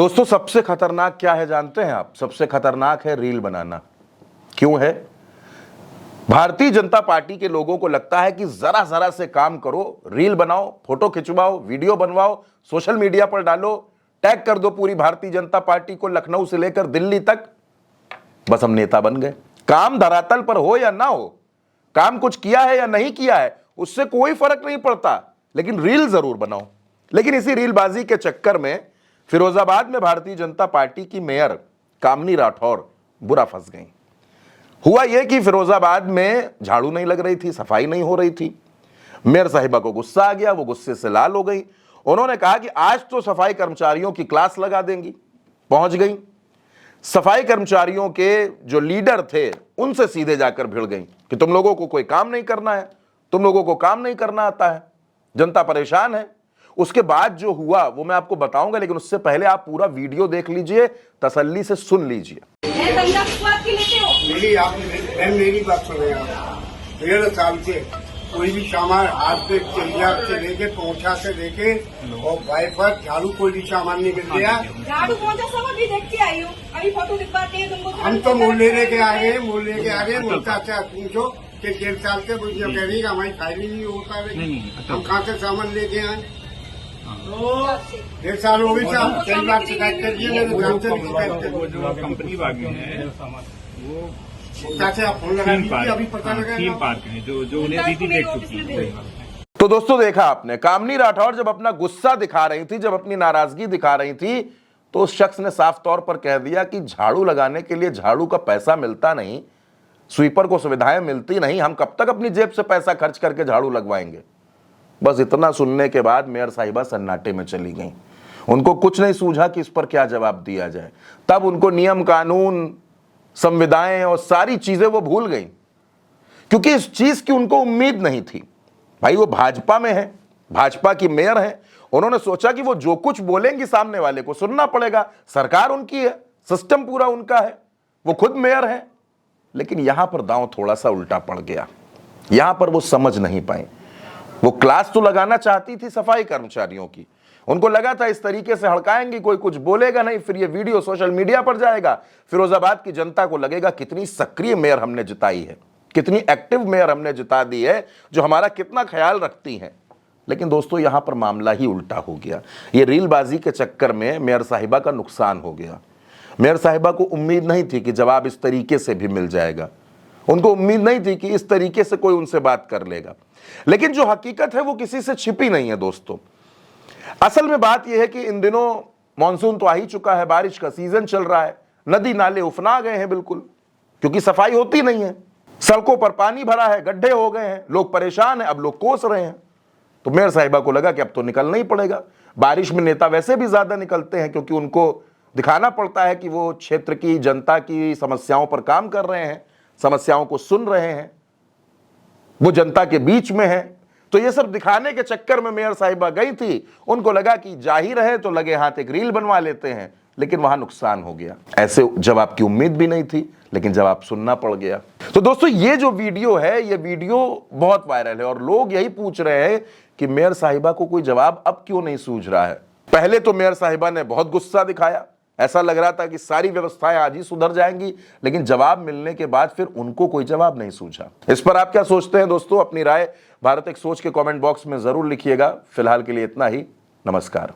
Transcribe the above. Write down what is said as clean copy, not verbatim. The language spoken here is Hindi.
दोस्तों सबसे खतरनाक क्या है जानते हैं आप? सबसे खतरनाक है रील बनाना। क्यों है? भारतीय जनता पार्टी के लोगों को लगता है कि जरा जरा से काम करो, रील बनाओ, फोटो खिंचवाओ, वीडियो बनवाओ, सोशल मीडिया पर डालो, टैग कर दो पूरी भारतीय जनता पार्टी को, लखनऊ से लेकर दिल्ली तक, बस हम नेता बन गए। काम धरातल पर हो या ना हो, काम कुछ किया है या नहीं किया है, उससे कोई फर्क नहीं पड़ता, लेकिन रील जरूर बनाओ। लेकिन इसी रीलबाजी के चक्कर में फिरोजाबाद में भारतीय जनता पार्टी की मेयर कामनी राठौर बुरा फंस गई। हुआ यह कि फिरोजाबाद में झाड़ू नहीं लग रही थी, सफाई नहीं हो रही थी। मेयर साहिबा को गुस्सा आ गया, वो गुस्से से लाल हो गई। उन्होंने कहा कि आज तो सफाई कर्मचारियों की क्लास लगा देंगी। पहुंच गई, सफाई कर्मचारियों के जो लीडर थे उनसे सीधे जाकर भिड़ गई कि तुम लोगों को कोई काम नहीं करना है, तुम लोगों को काम नहीं करना आता है, जनता परेशान है। उसके बाद जो हुआ वो मैं आपको बताऊंगा, लेकिन उससे पहले आप पूरा वीडियो देख लीजिए, तसल्ली से सुन लीजिए। मेरी बात सुनिए। 1.5 साल से कोई भी सामान हाथ पे चिड़िया से लेके पोछा से लेके और वाइपर झाड़ू कोई भी सामान नहीं मिल गया। झाड़ू पोछा सब अभी देख के आई हूँ, अभी फोटो दिखवाते हैं तुमको। हम तो मूल लेके आ गए, मुल्का से पूछो कि 1.5 साल से कुछ कह रही हमारी फाइल नहीं होता है, हम कहाँ से सामान लेके आए। 1.5 साल हो गई साहब, कई बार शिकायत कर दिए, मेरे घर से भी शिकायत कर दी। कंपनी बागी है वो से आप फोन लगा दीजिए, अभी पता लगा थीम पार्क है जो उन्हें दीदी देख चुकी है। तो दोस्तों देखा आपने, कामनी राठौर जब अपना गुस्सा दिखा रही थी, जब अपनी नाराजगी दिखा रही थी, तो उस शख्स ने साफ तौर पर कह दिया कि झाड़ू लगाने के लिए झाड़ू का पैसा मिलता नहीं, स्वीपर को सुविधाएं मिलती नहीं, हम कब तक अपनी जेब से पैसा खर्च करके झाड़ू लगवाएंगे। बस इतना सुनने के बाद मेयर साहिबा सन्नाटे में चली गई। उनको कुछ नहीं सूझा कि इस पर क्या जवाब दिया जाए। तब उनको नियम कानून, संविधाएं और सारी चीजें वो भूल गई, क्योंकि इस चीज की उनको उम्मीद नहीं थी। भाई वो भाजपा में है, भाजपा की मेयर है, उन्होंने सोचा कि वो जो कुछ बोलेंगी सामने वाले को सुनना पड़ेगा, सरकार उनकी है, सिस्टम पूरा उनका है, वो खुद मेयर है। लेकिन यहां पर दांव थोड़ा सा उल्टा पड़ गया। यहां पर वो समझ नहीं पाए। वो क्लास तो लगाना चाहती थी सफाई कर्मचारियों की, उनको लगा था इस तरीके से हड़काएंगी, कोई कुछ बोलेगा नहीं, फिर ये वीडियो सोशल मीडिया पर जाएगा, फिरोजाबाद की जनता को लगेगा कितनी सक्रिय मेयर हमने जिताई है, कितनी एक्टिव मेयर हमने जिता दी है, जो हमारा कितना ख्याल रखती हैं। लेकिन दोस्तों यहां पर मामला ही उल्टा हो गया। ये रीलबाजी के चक्कर में मेयर साहिबा का नुकसान हो गया। मेयर साहिबा को उम्मीद नहीं थी कि जवाब इस तरीके से भी मिल जाएगा, उनको उम्मीद नहीं थी कि इस तरीके से कोई उनसे बात कर लेगा। लेकिन जो हकीकत है वो किसी से छिपी नहीं है दोस्तों। असल में बात यह है कि इन दिनों मॉनसून तो आ ही चुका है, बारिश का सीजन चल रहा है, नदी नाले उफना गए हैं बिल्कुल, क्योंकि सफाई होती नहीं है, सड़कों पर पानी भरा है, गड्ढे हो गए हैं, लोग परेशान हैं, अब लोग कोस रहे हैं। तो मेयर साहिबा को लगा कि अब तो निकलना ही पड़ेगा। बारिश में नेता वैसे भी ज्यादा निकलते हैं, क्योंकि उनको दिखाना पड़ता है कि वो क्षेत्र की जनता की समस्याओं पर काम कर रहे हैं, समस्याओं को सुन रहे हैं, वो जनता के बीच में है। तो ये सब दिखाने के चक्कर में मेयर साहिबा गई थी। उनको लगा कि जाहिर है तो लगे हाथ एक रील बनवा लेते हैं, लेकिन वहां नुकसान हो गया। ऐसे जवाब की उम्मीद भी नहीं थी, लेकिन जवाब सुनना पड़ गया। तो दोस्तों ये जो वीडियो है, ये वीडियो बहुत वायरल है और लोग यही पूछ रहे हैं कि मेयर साहिबा को कोई जवाब अब क्यों नहीं सूझ रहा है। पहले तो मेयर साहिबा ने बहुत गुस्सा दिखाया, ऐसा लग रहा था कि सारी व्यवस्थाएं आज ही सुधर जाएंगी, लेकिन जवाब मिलने के बाद फिर उनको कोई जवाब नहीं सूझा। इस पर आप क्या सोचते हैं दोस्तों? अपनी राय भारत एक सोच के कमेंट बॉक्स में जरूर लिखिएगा। फिलहाल के लिए इतना ही, नमस्कार।